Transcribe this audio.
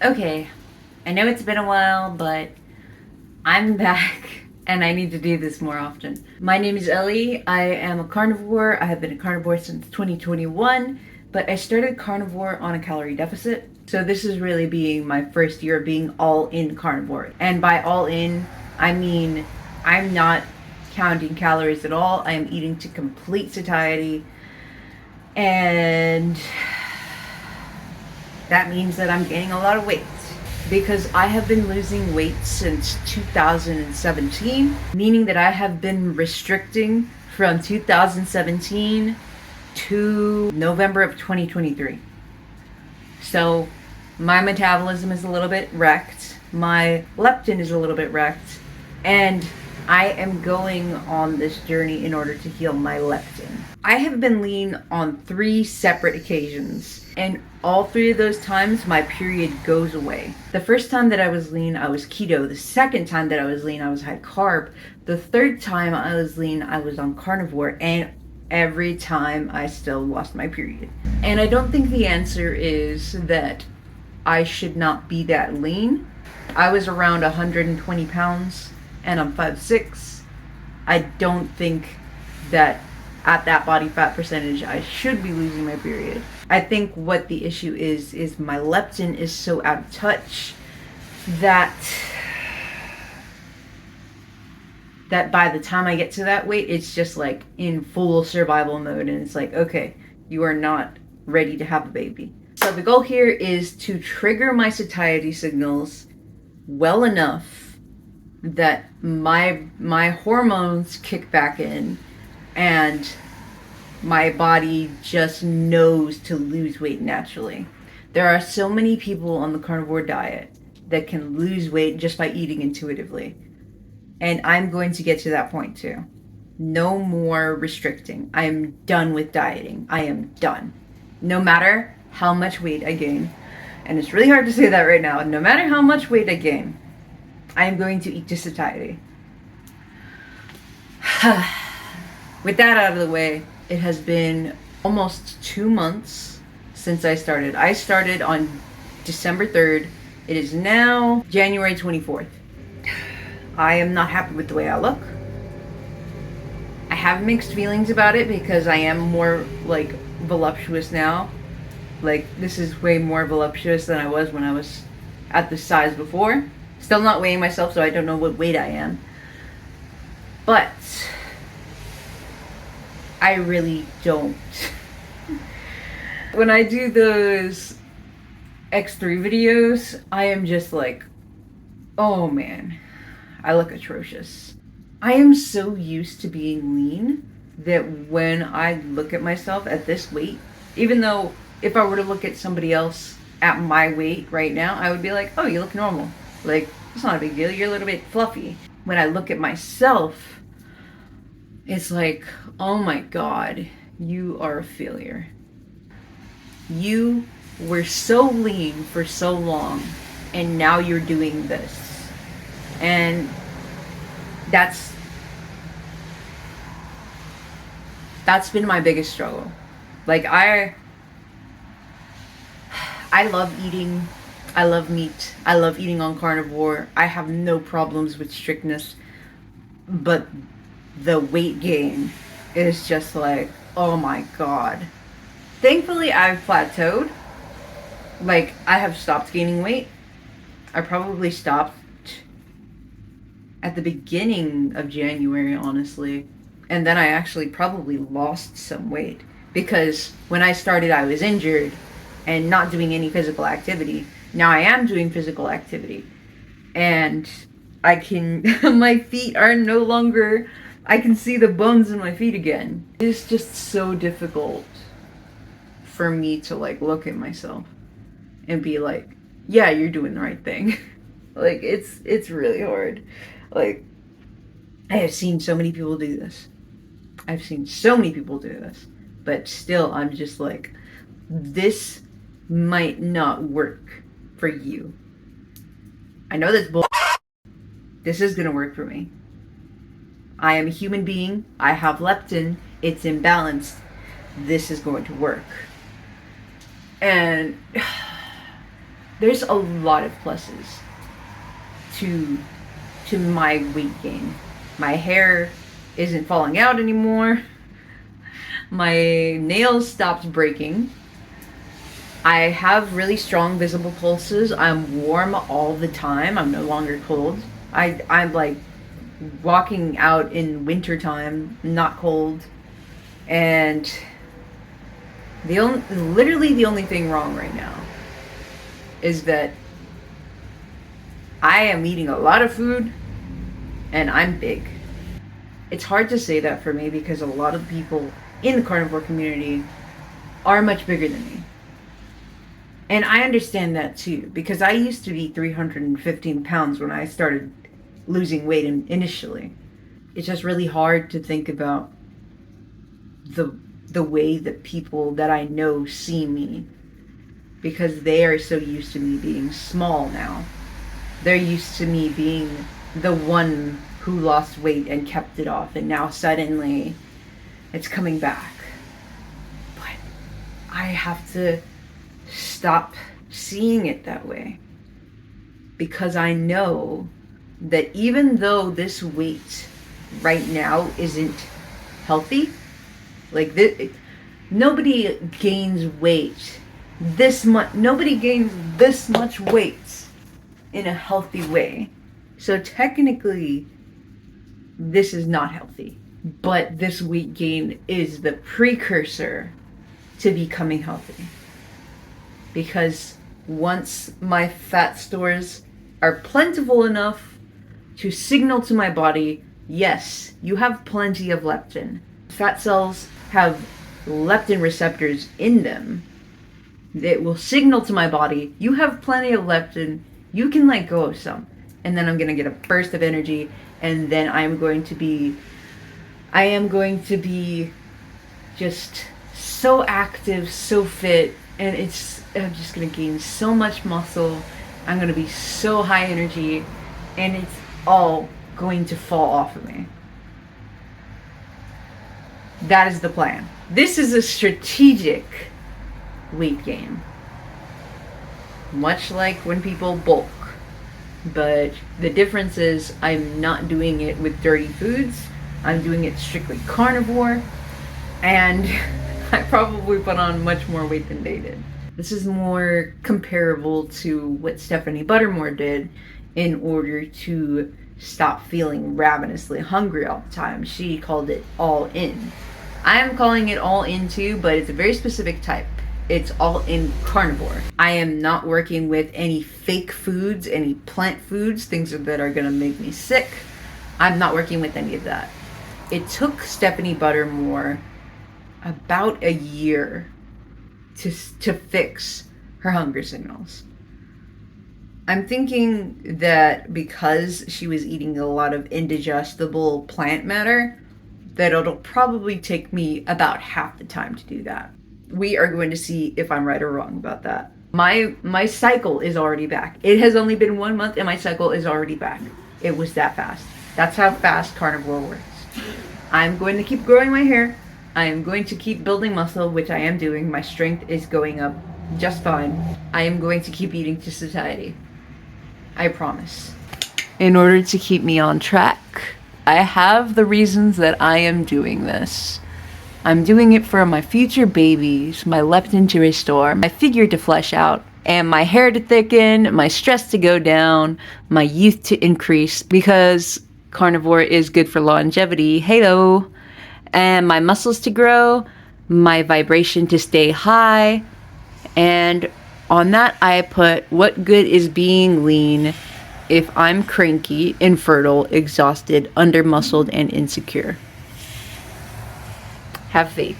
Okay, I know it's been a while, but I'm back and I need to do this more often. My name is Ellie. I am a carnivore. I have been a carnivore since 2021, but I started carnivore on a calorie deficit. So this is really being my first year of being all in carnivore. And by all in, I mean I'm not counting calories at all. I am eating to complete satiety. And that means that I'm gaining a lot of weight because I have been losing weight since 2017, meaning that I have been restricting from 2017 to November of 2023. So my metabolism is a little bit wrecked, my leptin is a little bit wrecked, and I am going on this journey in order to heal my leptin. I have been lean on 3 separate occasions, and all 3 of those times my period goes away. The first time that I was lean, I was keto. The second time that I was lean, I was high carb. The third time I was lean, I was on carnivore, and every time I still lost my period. And I don't think the answer is that I should not be that lean. I was around 120 pounds and I'm 5'6". I don't think that at that body fat percentage I should be losing my period. I think what the issue is my leptin is so out of touch that by the time I get to that weight, it's just like in full survival mode, and it's like, okay, you are not ready to have a baby. So the goal here is to trigger my satiety signals well enough that my hormones kick back in and my body just knows to lose weight naturally. There are so many people on the carnivore diet that can lose weight just by eating intuitively. And I'm going to get to that point too. No more restricting. I am done with dieting. I am done. No matter how much weight I gain, and it's really hard to say that right now, no matter how much weight I gain, I am going to eat to satiety. With that out of the way, it has been almost 2 months since I started. I started on December 3rd. It is now January 24th. I am not happy with the way I look. I have mixed feelings about it because I am more like voluptuous now. Like, this is way more voluptuous than I was when I was at this size before. Still not weighing myself, so I don't know what weight I am. But I really don't. When I do those X3 videos, I am just like, oh man, I look atrocious. I am so used to being lean that when I look at myself at this weight, even though if I were to look at somebody else at my weight right now, I would be like, oh, you look normal. Like, it's not a big deal. You're a little bit fluffy. When I look at myself, it's like, oh my God, you are a failure. You were so lean for so long, and now you're doing this. And that's been my biggest struggle. Like, I love eating. I love meat. I love eating on carnivore. I have no problems with strictness. But the weight gain is just like, oh my God. Thankfully, I've plateaued. Like, I have stopped gaining weight. I probably stopped at the beginning of January, honestly. And then I actually probably lost some weight. Because when I started, I was injured and not doing any physical activity. Now I am doing physical activity. And I can, my feet are no longer, I can see the bones in my feet again. It's just so difficult for me to like look at myself and be like, yeah, you're doing the right thing. Like, it's really hard. Like, I have seen so many people do this. I've seen so many people do this. But still, I'm just like, this might not work for you. I know that's bull. This is gonna work for me. I am a human being. I have leptin. It's imbalanced. This is going to work. And there's a lot of pluses to my weight gain. My hair isn't falling out anymore. My nails stopped breaking. I have really strong visible pulses. I'm warm all the time. I'm no longer cold. I'm like walking out in wintertime, not cold. And literally the only thing wrong right now is that I am eating a lot of food and I'm big. It's hard to say that for me because a lot of people in the carnivore community are much bigger than me. And I understand that too, because I used to be 315 pounds when I started losing weight initially. It's just really hard to think about the way that people that I know see me, because they are so used to me being small now. They're used to me being the one who lost weight and kept it off, and now suddenly it's coming back. But I have to stop seeing it that way, because I know that even though this weight right now isn't healthy, like nobody gains weight this much. Nobody gains this much weight in a healthy way. So technically, this is not healthy. But this weight gain is the precursor to becoming healthy. Because once my fat stores are plentiful enough to signal to my body, yes, you have plenty of leptin. Fat cells have leptin receptors in them that will signal to my body, you have plenty of leptin, you can let go of some. And then I'm going to get a burst of energy, and then I am going to be just so active, so fit, and I'm just going to gain so much muscle. I'm going to be so high energy, and it's all going to fall off of me. That is the plan. This is a strategic weight gain. Much like when people bulk. But the difference is I'm not doing it with dirty foods. I'm doing it strictly carnivore. And I probably put on much more weight than they did. This is more comparable to what Stephanie Buttermore did in order to stop feeling ravenously hungry all the time. She called it all in. I am calling it all in too, but it's a very specific type. It's all in carnivore. I am not working with any fake foods, any plant foods, things that are gonna make me sick. I'm not working with any of that. It took Stephanie Buttermore about a year to fix her hunger signals. I'm thinking that because she was eating a lot of indigestible plant matter, that it'll probably take me about half the time to do that. We are going to see if I'm right or wrong about that. My cycle is already back. It has only been 1 month and my cycle is already back. It was that fast. That's how fast carnivore works. I'm going to keep growing my hair. I am going to keep building muscle, which I am doing. My strength is going up just fine. I am going to keep eating to satiety. I promise. In order to keep me on track, I have the reasons that I am doing this. I'm doing it for my future babies, my leptin to restore, my figure to flesh out, and my hair to thicken, my stress to go down, my youth to increase, because carnivore is good for longevity, hey-o, and my muscles to grow, my vibration to stay high, and on that I put, what good is being lean if I'm cranky, infertile, exhausted, under-muscled, and insecure? Have faith.